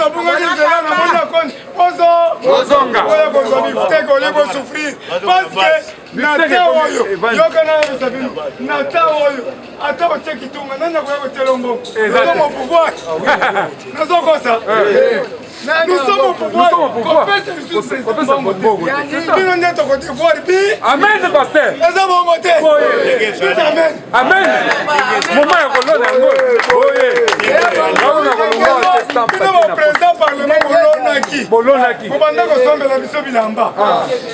na bunga ni zela na mona kon bozonga oya kozwa biftek oli bosouffrir parce que na ta oyo yoka na sabino na ta oyo ata otie kitunga nani akoya kotela mbongo nazo mo pouvoir nazo kosa nous sommes au pouvoir kopesa mbongo bino nde tokodevoir bi amen pasteur eza bongo te amen amen moma ya kolona yango oye bino baprésident parlement bolonaki bobanda kosombela biso bilamba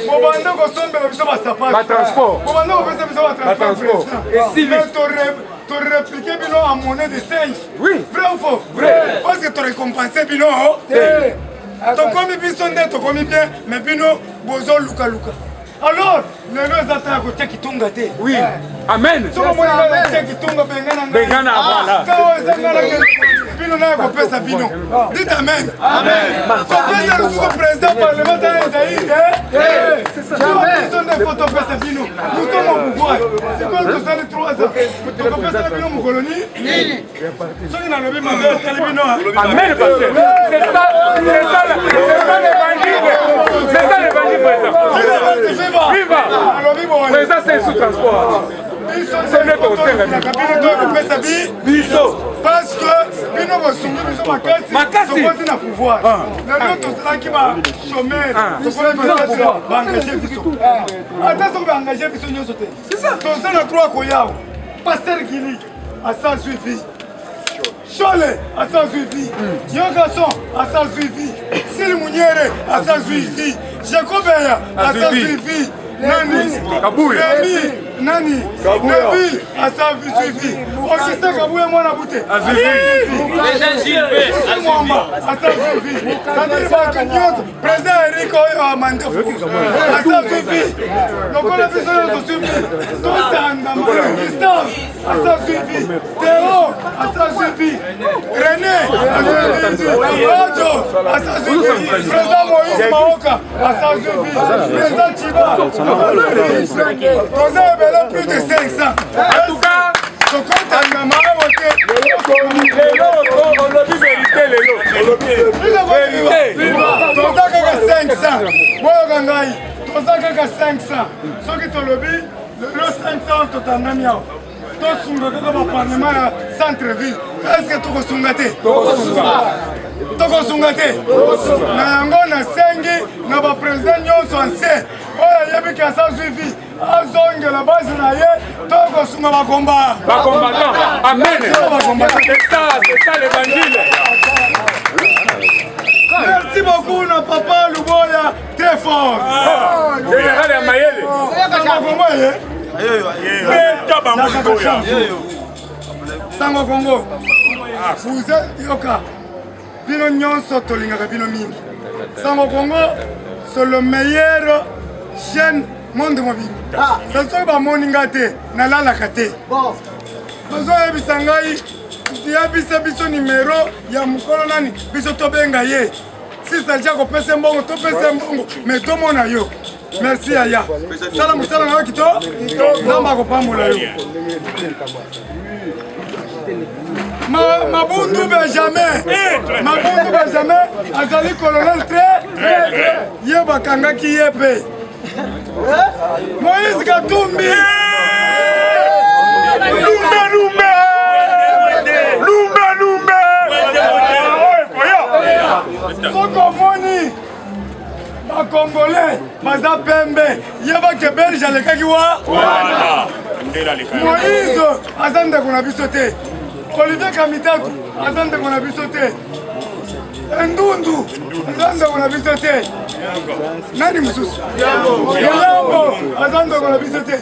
bobanda kosombela biso basapatransport bobanda kopesa biso batransport tu répliquer bino en monnaie de singe. Oui. Vrai ou faux? Vrai. Parce que tu récompensé bino. Tu commis bisonde, tu commis bien, mais bino bozo luka. Alors, le lieu d'attendre côté qui tombe gâté. Oui. Amen. Tu comprends le côté qui tombe bengana voilà. Bino na ko pesa bino. Dites amen. Amen. Tu pesa le président parlementaire Isaïe. C'est ça. Amen. Nous sommes photo pesa bino. Nous sommes au pouvoir. C'est quoi le 3 ans? Tu pesa bino mon colonie? Oui. Ceux qui n'ont pas bino. Amen pasteur. C'est ça l'évangile. C'est ça l'évangile président. Viva! Mais ça c'est sous transport. Parce que bino bosungi biso makasi na pouvoir. Na ndoto tozalaki ba chômeur. Baengage biso. Ata soki baengage biso nyonso te. Toza na droit koyao. Pasteur Gili asa suivi. Chole asa suivi. Yogason asa suivi. Sili Munyere asa suivi. Jacobeya asa suivi. Nani Kabuya Nani Neville asa suivi. Augustin Kabuya mwana bute asa suivi. Sadiri Bakanyoto Président Eric Oyo Amandafu asa suivi. Lokola biso yoto suivi. Totanda Gustave asa suivi. Théo asa suivi. René asa suivi. Ojo asa suivi. Président Moïse Maoka asa suivi. Président Chiba Toza ebele plus de 500. En tout cas, je compte à Namae Wote. Toza kaka 500. Boyo gangai. Toza kaka 500. Soki tolobi, le 500 totandami yao. Tosunga kaka ba parlement ya centre-ville. Est-ce que tokosunga te? Tokosunga te. Na yango na sengi na ba président nyonso ancien. Oya yebi ki asa suivi. Azongela base na ye. Tokosunga bakomba. Bakombatant. Amen. C'est ça l'évangile. Merci beaucoup na papa Luboya. Très fort. Général ya Mayele. Sango Congo. Vous êtes yoka. Bino nyonso tolingaka bino mingi. Sango Congo, c'est le meilleur jeune monde mobile. Ça se va moningate na lala kate. Bazo yebisa ngai, yebisa biso numéro ya mukolo nani biso tobenga ye. Si ça déjà kopesa mbongo topesa mbongo mais tomona yo. Merci Aya. Salam salam na kito. Namba ko pambola yo. Mabundu Benjamin. Mabundu Benjamin azali colonel très yeba kanga ki yepe. Moïse Katumbi. Lumbe. Soko moni. Ba Congolais, baza pembe. Yeba ke Belge alekaki wa. Moïse azande kuna biso te. Olivier Kamitatu azande kuna biso te. Ndundu azande kuna biso te. Nani mususu? Yambo azande kuna biso te.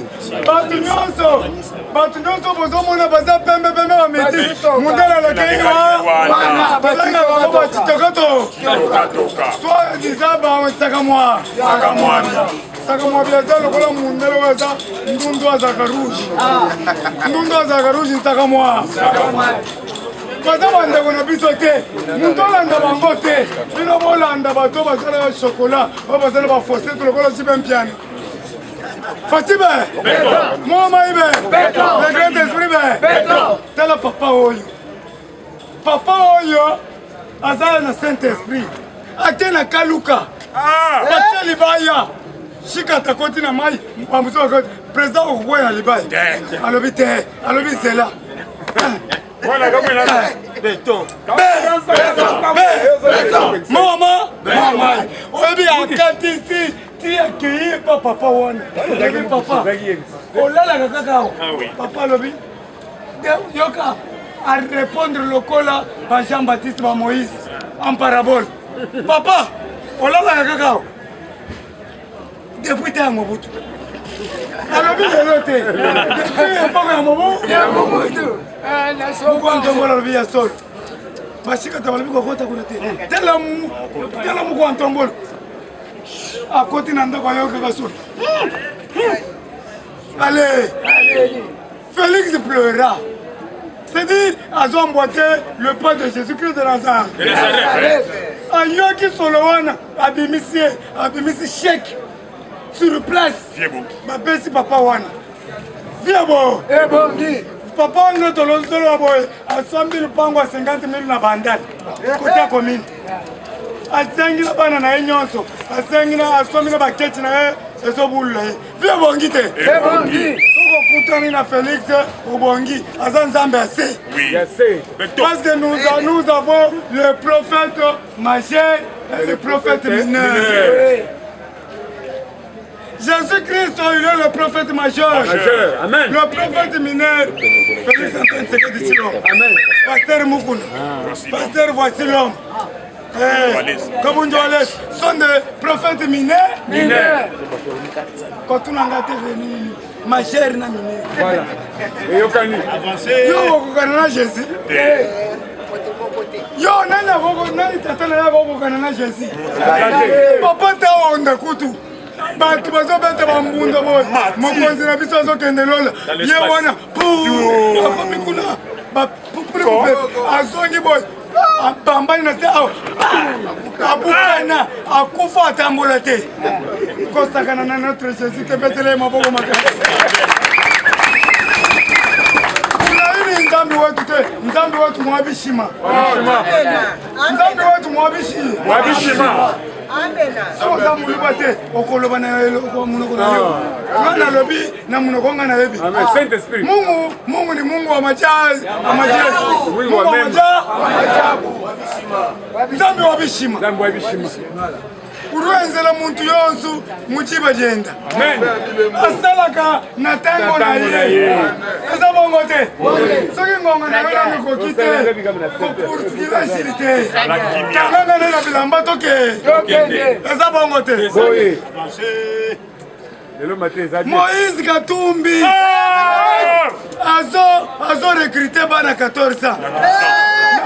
Batu nyonso bozomona baza pembe ba meti. Mundela lekei wa. Bazanga ba chitokoto. Toi dizaba sakamwa. Sakamwa biaza lokola mundela waza ndundu azaka rouge. Ndundu azaka rouge sakamwa. Baza bandeko na biso te. Muntu olanda bango te. Bino bolanda bato bazala chocolat. Bazala ba fossé lokola chibempiani. Fatibe! Moma ibe! Le grand esprit be! Tala papa oyo. Papa oyo azala na Saint-Esprit ate na kaluka batie libaya shika takoti na mai mpambuso wakoti président okuboya na libaya alobi te alobi nzela mama oyebi akatisi ti akei pa papa wana ebi papa olalaka kaka papa alobi yoka à répondre lokola ba Jean-Baptiste ba Moïse en parabole. Papa, on l'a la kakao. Depuis t'es Mobutu. Alors bien l'autre. Depuis pas à Mobutu. Pourquoi on tombe la vie à sol? Parce que t'as envie de voir ta côté. Tellement quoi on tombe. À côté n'anda quoi y'a que sol. Allez. Félix pleura. C'est-à-dire, ils ont emboîté le pas de Jésus-Christ de Nazareth. Aïe qui sont là, abimisi chèque sur place. Ma belle si papa wana. Viens bon. Papa on a tolo boy. À 100 000 pango à 50 000 na bandal. Côté commune. À 5 000 bana na nyonso. À 5 000 à 100 000 baketi na ezobulla. Viens bon guité. Koutani na Félix Obongi, Azan Zambe assez. Oui, assez. Parce que nous avons le prophète majeur et le prophète mineur. Jésus-Christ, il est le prophète majeur. Amen. Le prophète mineur, Félix Antoine Sekedi Chilom. Amen. Pasteur Moukouna. Pasteur Voici l'homme. Comme on dit, sont des prophètes mineurs. Quand on a gâté ma chère n'a miné. Voilà. Et yo kani. Avancez. Yo kokana Jésus. Yo nana boko nani tata na boko kana Jésus. Papa ta onda kutu. Batu bazo beta bambunda boy. Mokonzi na biso zo kende lola. Ye wana. Papa mikuna. Ba pour azongi boy. Bambani na te aw. Abukana akufa tambola te. Kostakana na notre Jésus te betele maboko makasi. Nzambi wetu te, nzambi wetu mwabishima. Nzambi wetu mwabishima. Amena. So za muluba te, okoloba na munoko na yo. Ngana lobi na munoko ngana yebi. Amen. Saint Esprit. Mungu ni Mungu wa majazi, Mungu wa majabu. Nzambi wabishima. Nzambi wabishima. Uruenzela muntu yonsu muchiba jenda. Amen. Asalaka na tango na ye. Eza bongo te. Soki ngonga na wela nikokite. Kopurtikila shirite. Kanganga nena bilamba toke. Eza bongo te. Moïse Katumbi. Azo recruté bana 14 ans.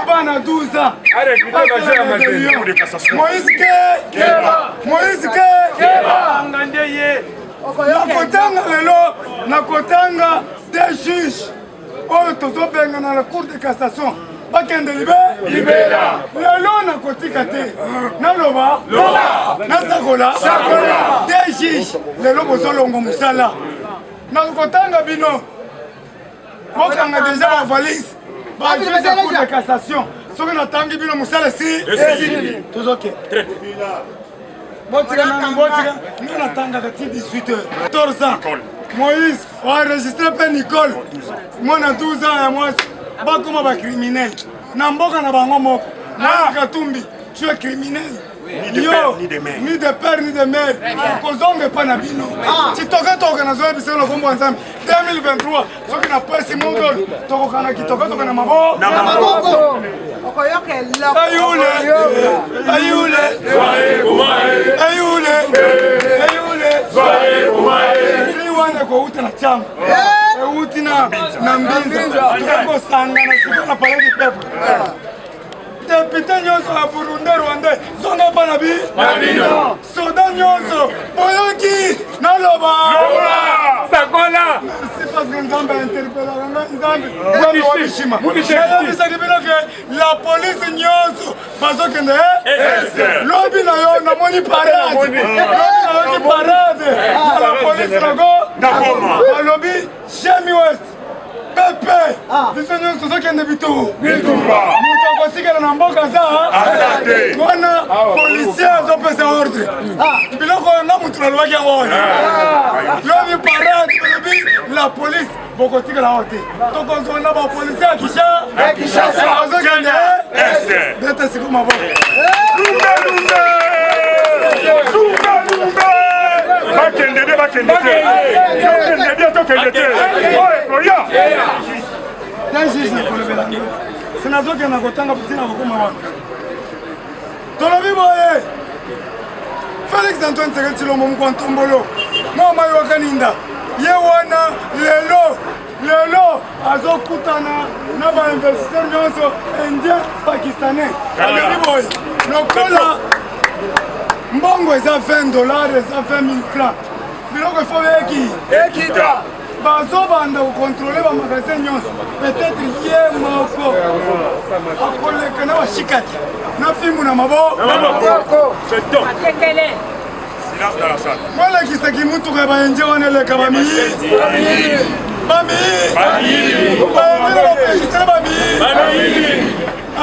Bana 12 ans. Moïse nakotanga lelo nakotanga des juges oyo tozobenga na la cour de cassation bakende libera lelo nakotika te naloba nasakola des juges lelo bozolongo mosala nakotanga bino bokanga deja bavalise bajuge ya cour de cassation soki natangi bino mosala si tozoke botika nga natangaka ti 18h 14 ans Moïse oenregistre mpe Nicole mwana 12 ans ya mwasi bakoma bacriminel na mboka na bango moko Moïse Katumbi tu es criminel yo ni de père ni de mère kozonga epa na bino kitokatoka nazoya biso na kombo ya Nzambe 2023 soki na pesi mongolo tokokana kitokatoka na maboko wana kouta na chama euti na mbinza tukakosanga na siko na palais du peuple député nyonso ya Burundi Rwanda zonga pa na bino soda nyonso boyoki naloba sakola c'est parce que Nzambe interpellaka nga Nzambe wabishima nayebisaki bino ke la police nyonso bazokende lobi na yo namoni parade na la police nago balobi Shemi West pepe biso nyonso tozokende bitubu moto akotikala na mboka za wana policier azopesa ordre biloko nga mutu nalobaki yango wana lobi parade balobi la police bokotikala awa te tokozwa na bapolisier ya Kinshasa azokende bete siko maboko bakende te tokende te oya tanjiji nakolobela ngo sinazokenda kotanga tina kokoma wana tolobi boye Félix Antoine Tshisekedi Tshilombo Mkwantombolo mama yokaninda ye wana lelo azokutana na bainvestisseur nyonso indien pakistanais alobi boye lokola mbongo eza $20 eza 20,000 francs biloko ifo ekita bazobanda kokontrole bamagasin nyonso peut-être ye moko akoleka na bashikati na fimbu na maboko molekisaki mutuka ya baenje wana eleka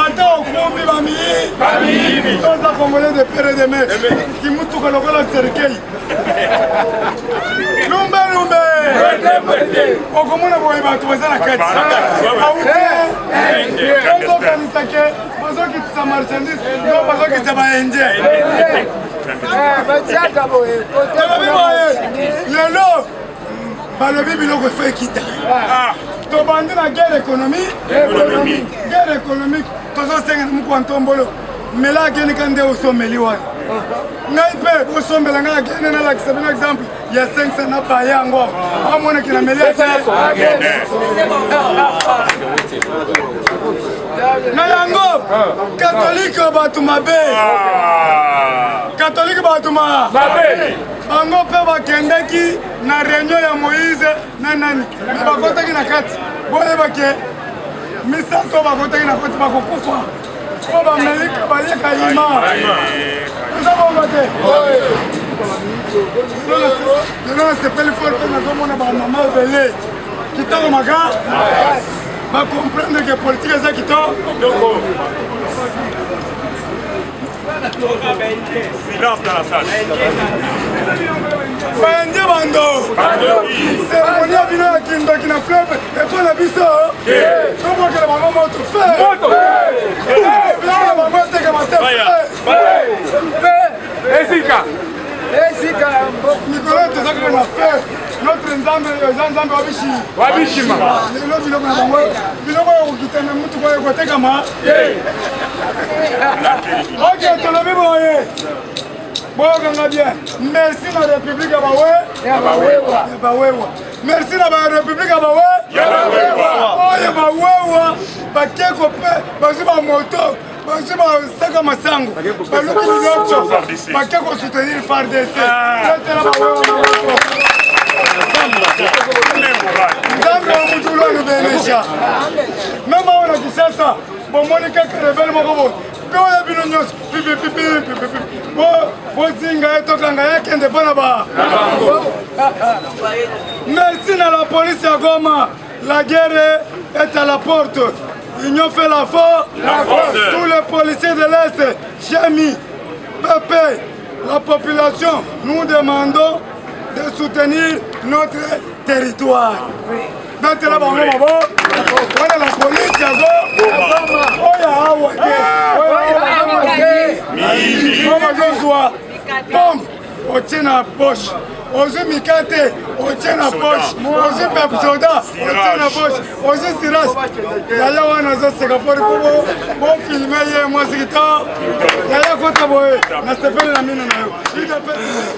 ata okumbi bamiyi toza congolais de pere de mer kimutuka lokola serikei lumbe okomona boye bato baza na kati aute tozokanisake bazokitisa marchandise to bazokitisa baenje tolobi boye lelo balobi biloko efo ekita tobandi na guerre économique tozosengana Mkwantombolo mela akenika nde osomeli wana ngai mpe bosombela ngai akende nalakisa bino exemple ya 500 na baya yango amonaki na meli na yango katolike bato mabe bango mpe bakendeki na réunion ya Moïse na nani me bakotaki na kati boyebake misato bakotaki na kati bakokufa po bamelika balieka ima eza bongo te lelo nasepeli fort mpe nazomona bamama ebele kitoko maka bakomprendre ke politike eza kitoko silence dans la salle. Bande bando. Cérémonie à bino ya kindoki na fleuve et la biso. Comment que la maman moto fait? Moto. La maman te que matin. Ezika. Nicolas te ça que na fait. Notre nzambe wabishima. Lelo biloko na bango. Biloko ya kokitana mutu kwa koteka ma. Ok, tolobi boye. Boyokanga bien. Merci na République ya bawewa. Merci na ba République ya bawewa. Oye bawewa bakeko pe bazi ba moto. Bazi ba saka masango. Baluki nyonso. Bakeko soutenir FARDC. Tela bawewa. Nzambe wa mutulo anubenesha. Mema wana Kinshasa. Bomoni kaka rebelle moko bo. Oya bino nyonso bozinga etokanga yakende mpona ba merci na la police ya Goma. La guerre est à la porte. Union fait la force. Tous les policiers de l'Est, Chami, Pépé, la population, nous demandons de soutenir notre territoire. Maintenant, la police ya Goma. Bombe, on tient la poche. Ozu mikate, on tient la poche. Ozu pep soda, on tient la poche. Ozu sirage. Yaya wana zo sekapori kubo. Bon filme ye moi sikita. Yaya kota boye. Na sepeli na mino na yo.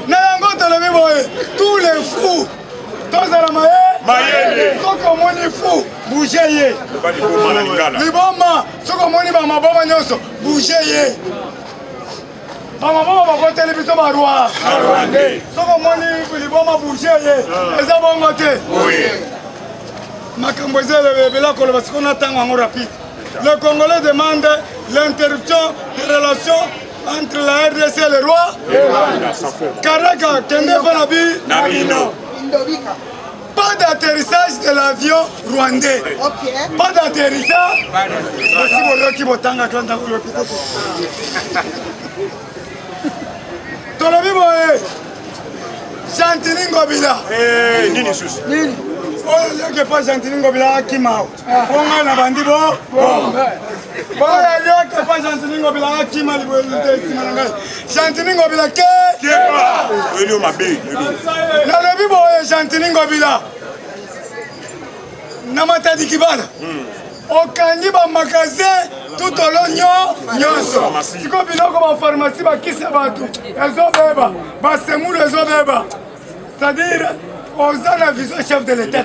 Na yango tolobi boye. Tous les fous. Tous à la maye. Soko moni fou. Bougez ye. Liboma. Soko moni ba maboma nyonso. Bougez ye. Maman bakoteli biso barwa soko moni liboma bouge ye eza bongo te makambo eza elebela koloba siko na ntango yango rapide. Le Congolais demande l'interruption des relations entre la RDC et le roi Karaka kende mpe na bi Pas d'atterrissage de l'avion rwandais. Ok. Pas d'atterrissage. Merci Boloki Botanga Klanta Boloki. Tolobi Boye. Chantini Ngobila. Nini sus. Oyo lyoke pas Chantini Ngobila Akimao. Bonga na bandi bo. Oyo lyoke pas Chantini Ngobila Akima liboyelute Simananga. Chantini Ngobila ke. Keba. Elio mabe. Nalobi Boye Chantini Ngobila. Namatadi Kibala. Okangi ba magasin tout au long nyonso. Siko biloko ba pharmacie ba kisa batu. Ezobeba. Ba semulu ezobeba. C'est-à-dire oza na vision chef de l'État.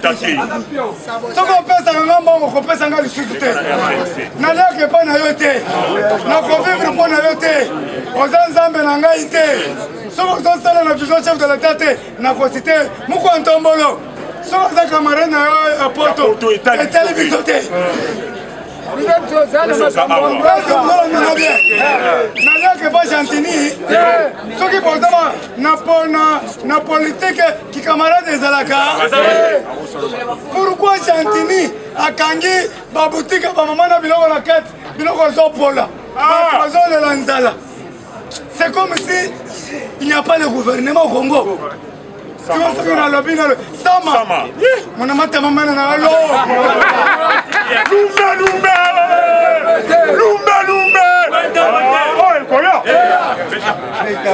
Soko pesa nga mbongo ko pesa nga lisusu te. Na leke pa na yo te. Na ko vivre po na yo te. Oza nzambe na ngai te. Soko zo sala na vision chef de l'État te. Na ko citer muko ntombolo. Soko za camarade na yo à Porto. Etali biso te. Naleke pas Chantini soki bozaba na politique ki camarade ezalaka. Pourquoi Chantini akangi baboutique bamama na biloko na kete biloko ezopola bato bazolela nzala? C'est comme si il n'y a pas le gouvernement au Congo. Sama mon amata maman na alo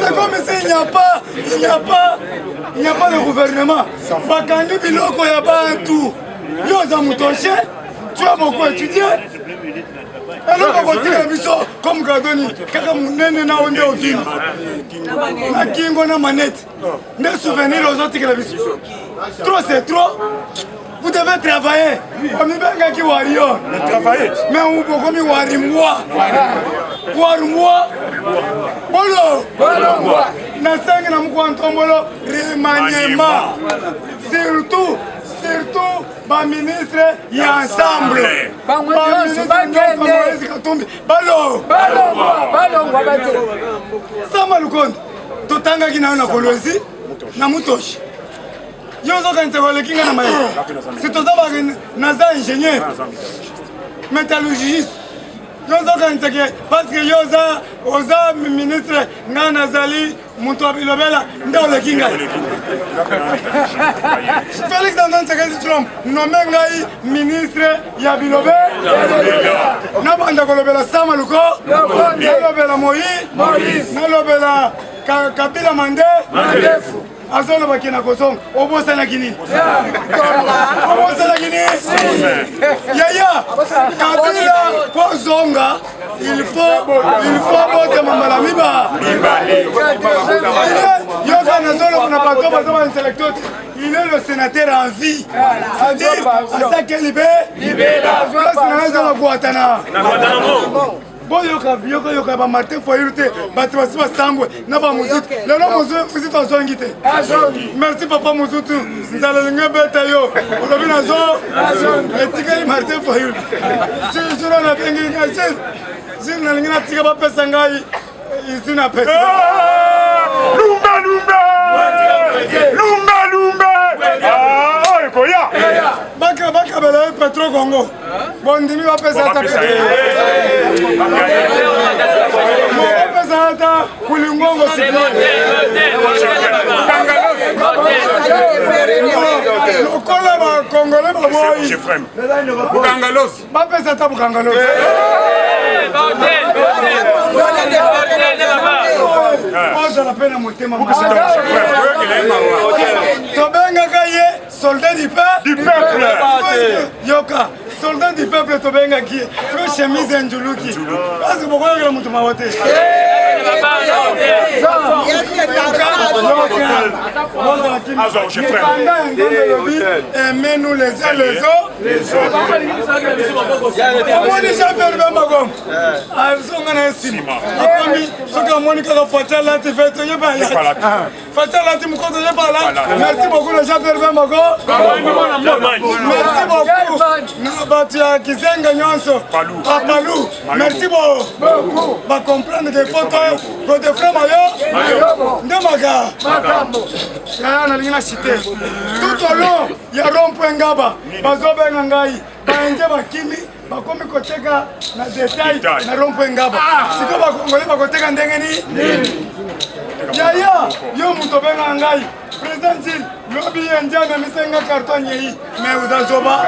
c'est comme s'il n'y a pas de gouvernement. Bakangi biloko ya bantu yo za mutoshe tu as beaucoup étudié. Alors on va dire biso comme Gadoni kaka munene na onde okino na kingo na manette ne souvenir aux autres que la biso trop c'est trop. Vous devez travailler. On y va qui warrior. Travailler. Mais on peut comme warimwa. Warimwa. Bolo. Na sangi na mkwantombolo remaniement. Surtout ba ministre ya ensemble. Ba ministre Katumbi. Balo. Sama lukondo. Totanga kina na kolwezi na mutoshi. Yozo kanite wale kinga na maye. Sitoza naza ingénieur. Métallurgiste. Yozo kanite ke parce que yoza oza ministre nga nazali mutu abilobela nda wale kinga. Félix Antoine Tshisekedi Tshilombo nommé ngai ministre ya bilobe. Na banda kolobela Sama Luko. Nalobela Moïse. Nalobela Kabila Mandefu. Azolo bakina kozonga obosa na kini yaya Kabila kozonga il faut bote mambala miba yoka na zolo na bato bato intellectuel. Il est le sénateur en vie. C'est-à-dire à ça qu'il libère la Guatana. Yoka ba Martin Foyurte bato basi basambwe na ba muziki lelo muziki azongi te. Merci papa muzutu nzala linga beta yo olobi nazo etikali Martin Foyurte jura na bengi ngasi zina linga tika ba pesa ngai izina pesa lumba koya baka bela Petro Congo bondimi ba pesa ta ata kulingongo lokola ba Congolais ba boy ba pesa ta bukangalos la peine à monter ma Tobenga ye soldat du peuple. Yoka soldat du peuple Tobenga qui trop chemise njuluki. Parce que pourquoi le mutu mawote. Aimez-nous les uns les autres. Comment déjà faire le magom? Merci beaucoup les gens Pierre Mago. Merci beaucoup. Batia Kizenga Nyonso. Papalou. Merci beaucoup. Va comprendre des photos de frères Mayo. ndemaka yaya nalingi na cité tout au long ya rond-point ngaba bazobenga ngai baenje bakimi bakomi koteka na détail na rond-point ngaba siko bakongole bakoteka ndenge nini yaya yo mutu obenga ngai président Gilles lobi enje amemisenga carton nyei mais uzazoba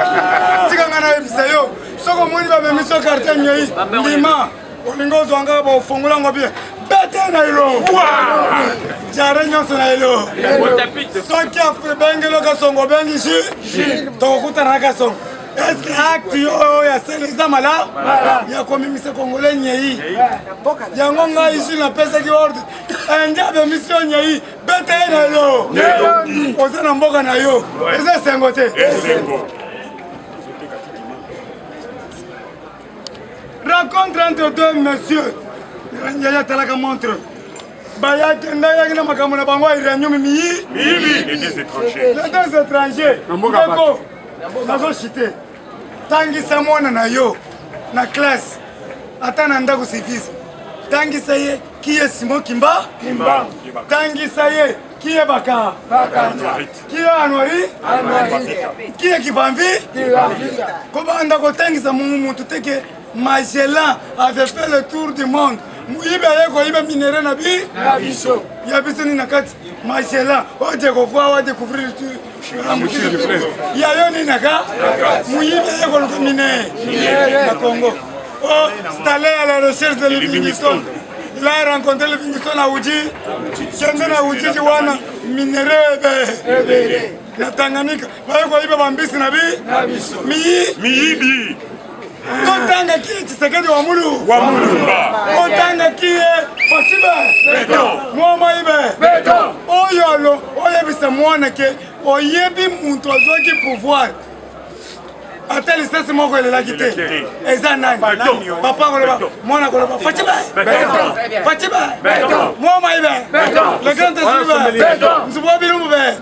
tika nga nayebisa yo soko omoni bamemiso carton nyei ndima olingo ozwanga baofongola ngo bie bete na ilo jare nyonso na ilo soki afebengelo kasongo bengisi tokokutana kasongo eske acte oyo ya sele eza mala ya komimisa kongole nyei yango ngai isi napesaki ordre enje abemisi yo nyei bete na ilo oza na mboka na yo eza esengo te rencontre entre deux messieurs yaya talaka montre bayaki ndayaki na makambo na bango irenyo mimiyi les deux étrangers ndeko nazoshite tangisa mwana na yo na classe ata na ndako service tangisa ye kiye Simon Kimba tangisa ye kiye Baka kiye Anwari kiye Kibambi kobanda kotangisa mutu teke Magellan avait fait le tour du monde. Muibe yeko ibe minere na bi ya biso ni nakati Magellan oje ko kwa découvrir ya yo ni naka muibe yeko le minere na Congo. Oh, c'est allé à la recherche de Livingstone. Il a rencontré Livingstone à Uji. Kende na Uji wana minere be na Tanganyika. Bayeko ibe bambisi na bi miyibi. Otanga kiye Tshisekedi wa Mulumba. Otanga kiye Fasibe. Mwoma ibe. Oyolo, oyebisa mwana ke oyebi muntu azoki pouvoir. Ata lisasi moko elelaki te. Eza nani? Papa koloba, mwana koloba. Fasibe. Mwoma ibe. Le grand Tshisekedi. Mzubwa bilumbu be.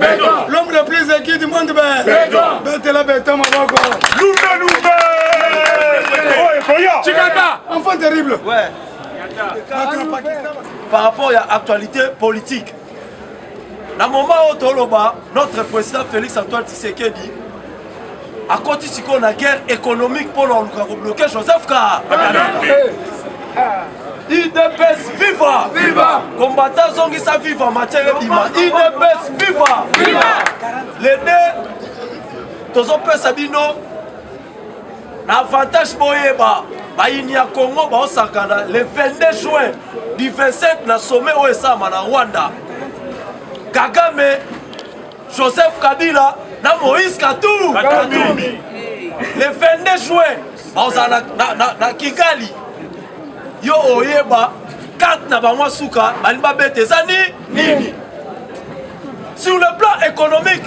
L'homme le plus équipe du monde be. Betela beto maboko. Lumba. Enfant terrible. Ouais. Par rapport à l'actualité politique, dans le moment où notre président Félix Antoine Tshisekedi a continué la guerre économique pour bloquer Joseph Ka. IDPS viva! Combattant Zongisa viva, matière bima. IDPS viva! Les deux, tous les Sabino. L'avantage boyeba, baini ya Congo ba osakana le 22 juin du 25 na sommet OSA na Rwanda. Kagame, Joseph Kabila na Moïse Katumbi. Le 22 juin na Kigali. Yo oyeba carte na ba suka balimba bete zani nini. Sur le plan économique,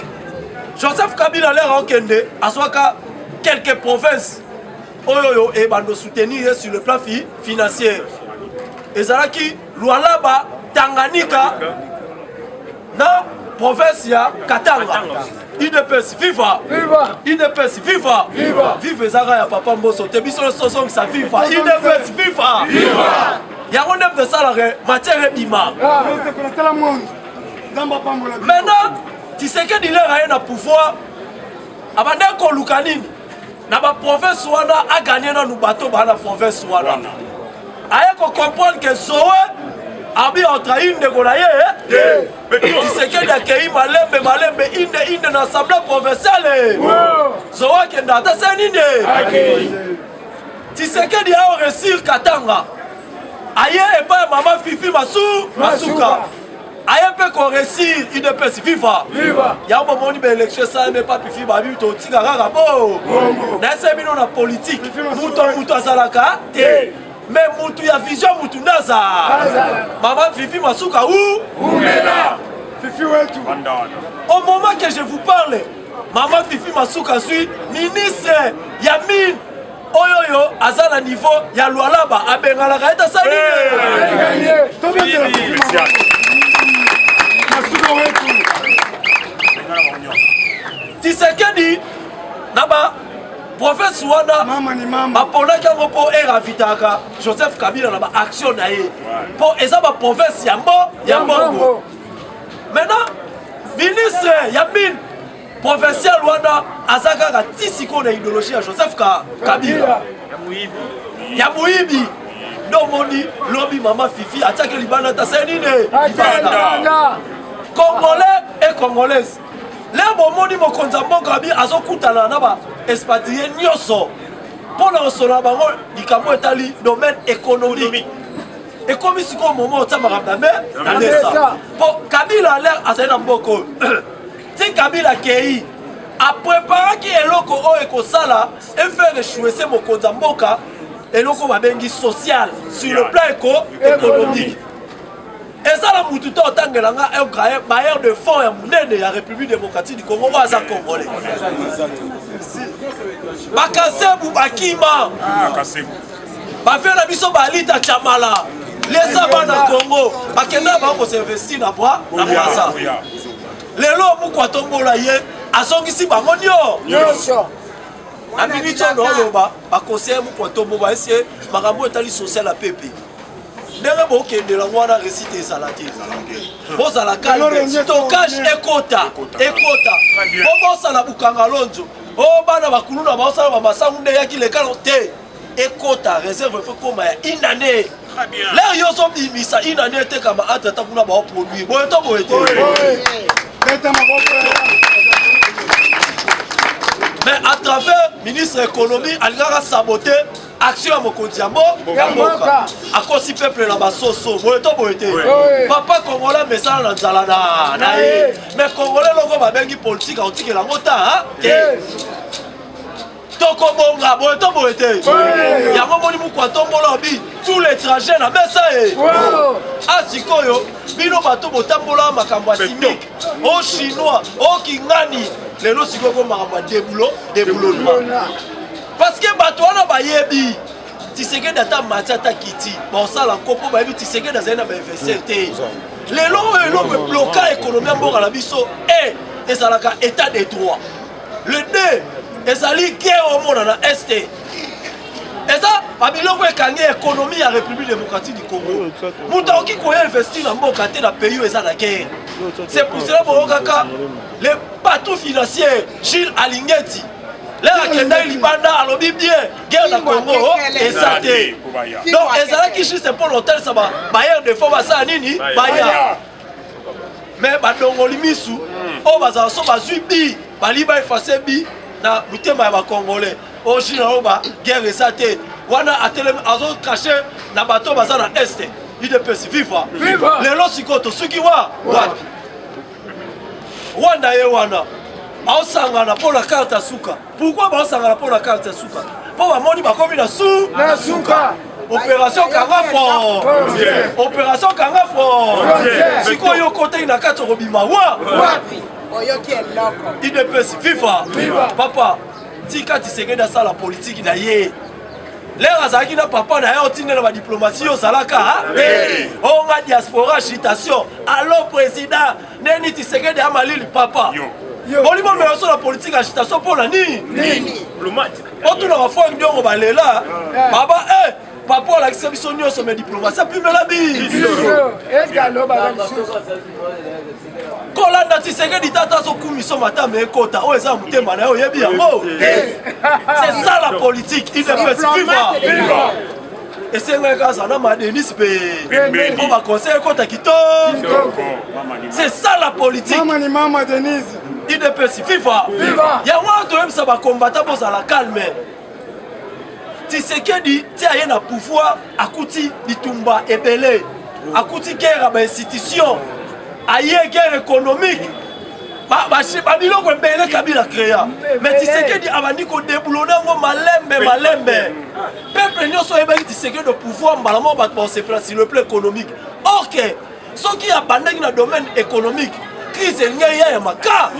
Joseph Kabila l'air okende aswaka quelques provinces oyoyo et bando soutenir sur le plan financier. Ezalaki Lualaba, Tanganyika, na province ya Katanga. IDPS viva! IDPS viva! Vive Ezara ya Papa Mboso, Tebiso le Sosong sa viva! IDPS viva! Yango nem de salarié, matière bima. Maintenant, Tshisekedi l'air na pouvoir, abandé ko lukanini. Na ba province wana a gagné dans nos bateaux ba na province wana. Aye ko comprendre que Zoé a bien entrahi une de Golaye. Tshisekedi a kei malembe inde na assemblée provinciale. Zoé qui ndata senine. Tshisekedi a réussir Katanga. Aye et pas maman Fifi Masuka. Aye peut qu'on réussir IDPS viva. Y'a un moment où l'élection ça n'est pas pifi babi to tika kaka bo. Na semino na politique. Muto azalaka te. Mais mutu ya vision mutu naza. Maman Fifi Masuka où là. Fifi wetu. Au moment que je vous parle, maman Fifi Masuka suis ministre Yamin Oyoyo azala niveau ya Lualaba abengala kaita sali. Tshisekedi naba province wana Mama ni mama. baponaki yango mpo eravitaka Joseph Kabila na baaction na ye mpo eza baprovince ya mbongo. Maintenant ministre ya mine provincial wana aza kaka ti sikoyo na idéologie ya Joseph Kabila ya moyibi ndo omoni lobi mama Fifi atiaki libanda tase nini libanda congolais et congolaise le bomoni mokonzi ya mboka abi azokutana na baexpatrie nyonso mpona kosola bango likambo etali domaine économique ekomi sikoyo momo otya makambo na mesa mpo Kabila aler azali na mboka oyo ti Kabila kei apreparaki eloko oyo ekosala efere échouese mokonzi ya mboka eloko babengi social sur le plan économique. ezala mutu to otangelanga bailleur de fonds ya munene ya République démocratique du Congo oyo aza congolais bakasebu bakima bafie na biso balita chamala lesa bana Congo bakenda bango kosinvesti na bwasa lelo mukwa tombola ye azongisi bango nyonso na miniti oyo oloba baconseiller mukwa tombo baesie makambo etali social apepe ndenge bokendela wana récite ezala te bozala calme stockage ekota bosala bukanga lonzo oyo bana bakuluna baosala bamasangu nde eyaki lekalo te ekota réserve fe koma ya inane lero yo ozobimisa inane etekama atata kuna baoproduire boye to boye te mais à travers ministre économie alingaka saboter action ya mokonzi ya mboka akosi peuple na basoso boye to boye te papa congolais mesala na nzala na ye mais congolais loko babengi politique akotikela yango ta te tokobonga boye to boye te yango moni mokwa tombola obi tout l'étranger na mesa ye asikoyo bino bato botambola makambo ya chimique o chinois o kingani lelo sikoyo ko makambo ya déboulonement parce que bato wana bayebi Tshisekedi ata mati ata kiti baosala nkopo bayebi Tshisekedi azali na bainvestir te lelo oyo eloko bloka économie ya mboka na biso ezalaka état de droit le deux ezali guerre omona na este eza babiloko ekangi économie ya République démocratique du Congo mutu akoki koya investir na mboka te na pays oyo eza na guerre c'est pour cela boyokaka le bateau financier Gilles Alingeti lera akendaki libanda alobi bien guerre na Congo eza te donc ezalaki juste mpo lotelisa bayer de fo basala nini baya mais badongoli misu oyo bazala so bazwi bi bali baefase bi na mutema ya bacongolais oyo Gilles aloba guerre eza te wana atelemi azokache na bato baza na este idps viva lelo sikoyo tosuki wapi Rwanda ye wana baosangana mpo na karte ya suka. Pourquoi baosangana mpo na karte ya suka? Mpo bamoni bakomi na suka. Opération Kangafo. Opération Kangafo. Sikoyo kote na kati robima wapi? Oyoki eloko. IDPS viva. Papa, tika Tshisekedi asala politique na ye. Lera azalaki na papa na ye otindela ba diplomatie ozalaka onga diaspora agitation allo président neni Tshisekedi amalili papa bolimo meyoso la politique agitation mpona nini otuna bafoi ndiongo balela baba papa olakisa biso nyonso me diplomatie apimela biso kolanda Tshisekedi tata azokumiso matama ekota oyo eza motema na ye oyebi yango c'est ça la politique IDPS viva esengaki aza na madenis mpe po baconseil ekota kitoko c'est ça la politique IDPS viva yango wana toyebisa bakombata bozala calme Tshisekedi ti aye na pouvoir akuti bitumba ebele akuti guerre ya bainstitution aye guerre économique babiloko ebele Kabila créa mais Tshisekedi abandi kodeboulone yango malembe peuple nyonso oyebaki Tshisekedi de pouvoir mbala moko bato baosepela sur le plan économique or ke soki abandaki na domaine économique crise elingi eya ya makasi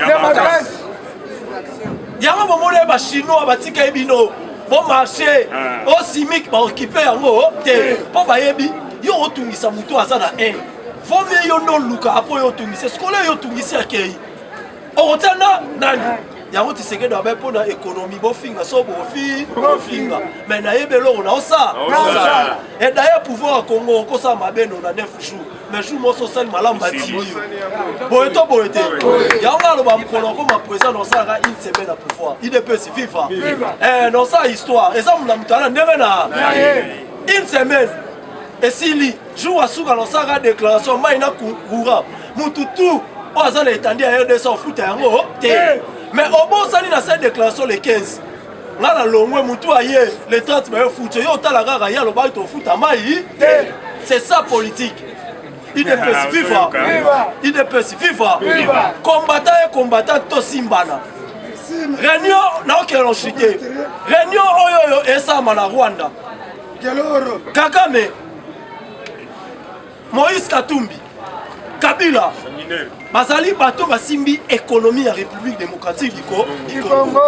yango bomona bachinois batika bino bon marché au chimique baokipe yango te mpo bayebi yo otungisa mutu aza na fomie yo ndoluka apo yo otungisa skole yo otungisi akei okotia nani yango Tshisekedi abe pona économie bofinga so bofinga mais na yebelo na osa et d'ailleurs pouvoir Congo ko sa mabeno na 9 jours mais jour mo so sel malamba ti boeto yango aloba mkono ko ma président no sa ga une semaine à pouvoir il peut se vivre non ça histoire et ça mna mutala ndenge na une semaine et si jour à souka no sa ga déclaration maina courant mututu o azana étendue à RDC au foot yango te mais au bon sali na cette déclaration le 15 nga na longwe mutu aye le 30 mais foot yo tala gaga ya lo ba to foot amai c'est ça politique. Il ne peut se vivre. Il ne peut se vivre. Combattant et combattant to simbana. Réunion na okelo chité. Réunion oyo esa mana Rwanda. Kagame Moïse Katumbi Kabila bazali bato basimbi économie ya République démocratique du Congo.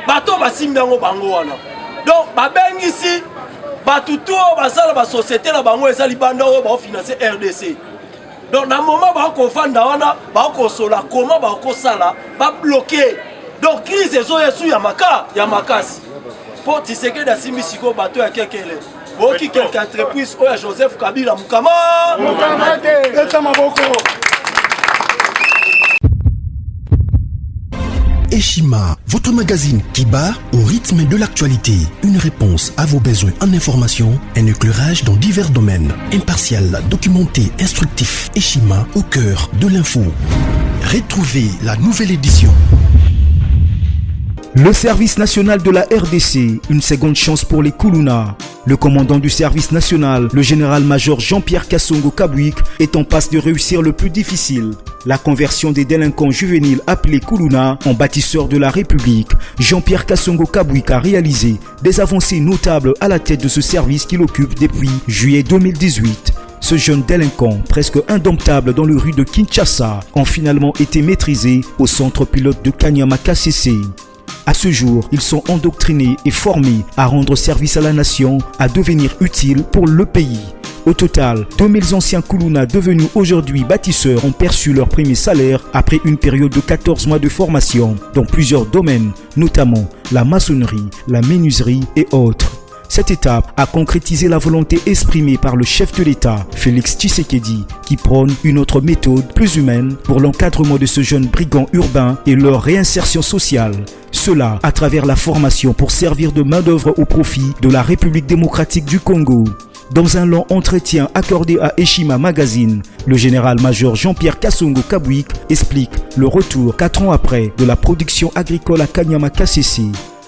Bato basimbi yango bango wana. Donc babengi ici batutu basala ba société na bango ezali banda o ba financer RDC. Donc na moment ba ko fanda wana ba ko sola comment ba ko sala ba bloquer. Donc crise ezo yesu ya makasi. Pour Tshisekedi asimbi siko bato ya kekele. Boki quelque entreprise oya Joseph Kabila mukama eta maboko. Eshima, votre magazine qui bat au rythme de l'actualité. Une réponse à vos besoins en information, un éclairage dans divers domaines. Impartial, documenté, instructif. Eshima au cœur de l'info. Retrouvez la nouvelle édition. Le service national de la RDC, une seconde chance pour les Kuluna. Le commandant du service national, le général-major Jean-Pierre Kassongo Kabouik, est en passe de réussir le plus difficile. La conversion des délinquants juvéniles appelés Kuluna en bâtisseurs de la République. Jean-Pierre Kassongo Kabouik a réalisé des avancées notables à la tête de ce service qu'il occupe depuis juillet 2018. Ce jeune délinquant, presque indomptable dans les rues de Kinshasa, ont finalement été maîtrisés au centre pilote de Kanyama KCC. À ce jour, ils sont endoctrinés et formés à rendre service à la nation, à devenir utiles pour le pays. Au total, 2000 anciens Kuluna devenus aujourd'hui bâtisseurs ont perçu leur premier salaire après une période de 14 mois de formation dans plusieurs domaines, notamment la maçonnerie, la menuiserie et autres. Cette étape a concrétisé la volonté exprimée par le chef de l'État, Félix Tshisekedi, qui prône une autre méthode plus humaine pour l'encadrement de ce jeune brigand urbain et leur réinsertion sociale. Cela à travers la formation pour servir de main-d'œuvre au profit de la République démocratique du Congo. Dans un long entretien accordé à Eshima Magazine, le général-major Jean-Pierre Kassongo Kabouik explique le retour 4 ans après de la production agricole à Kanyama KCC.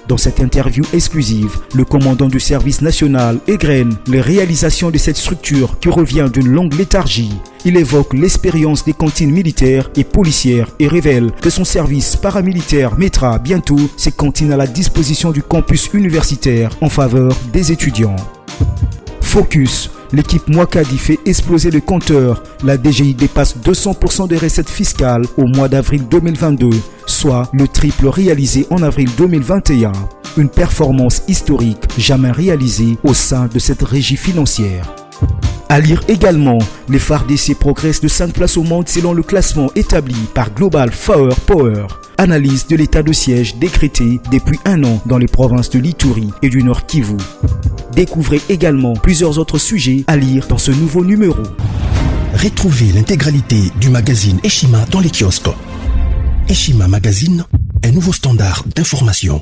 Dans cette interview exclusive, le commandant du service national égrène les réalisations de cette structure qui revient d'une longue léthargie. Il évoque l'expérience des cantines militaires et policières et révèle que son service paramilitaire mettra bientôt ses cantines à la disposition du campus universitaire en faveur des étudiants. Focus. L'équipe Mwakadi fait exploser le compteur. La DGI dépasse 200% des recettes fiscales au mois d'avril 2022, soit le triple réalisé en avril 2021. Une performance historique jamais réalisée au sein de cette régie financière. À lire également, les FARDC progressent de 5 places au monde selon le classement établi par Global Power. Analyse de l'état de siège décrété depuis 1 an dans les provinces de l'Ituri et du Nord Kivu. Découvrez également plusieurs autres sujets à lire dans ce nouveau numéro. Retrouvez l'intégralité du magazine Eshima dans les kiosques. Eshima Magazine, un nouveau standard d'information.